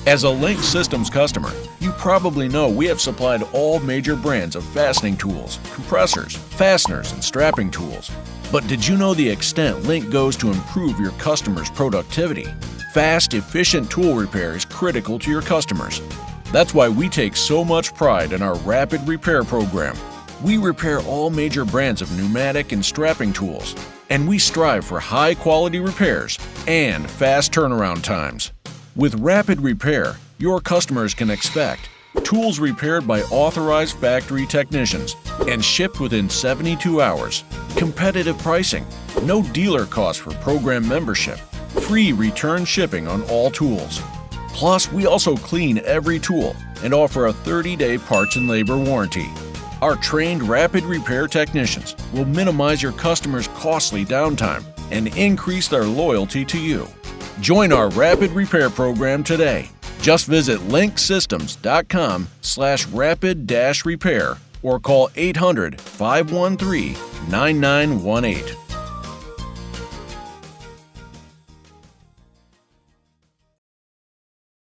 As a LINC Systems customer, you probably know we have supplied all major brands of fastening tools, compressors, fasteners, and strapping tools. But did you know the extent LINC goes to improve your customers' productivity? Fast, efficient tool repair is critical to your customers. That's why we take so much pride in our rapid repair program. We repair all major brands of pneumatic and strapping tools, and we strive for high-quality repairs and fast turnaround times. With rapid repair, your customers can expect tools repaired by authorized factory technicians and shipped within 72 hours, competitive pricing, no dealer cost for program membership, free return shipping on all tools. Plus, we also clean every tool and offer a 30-day parts and labor warranty. Our trained rapid repair technicians will minimize your customers' costly downtime and increase their loyalty to you. Join our rapid repair program today. Just visit linksystems.com/rapid-repair or call 800-513-9918.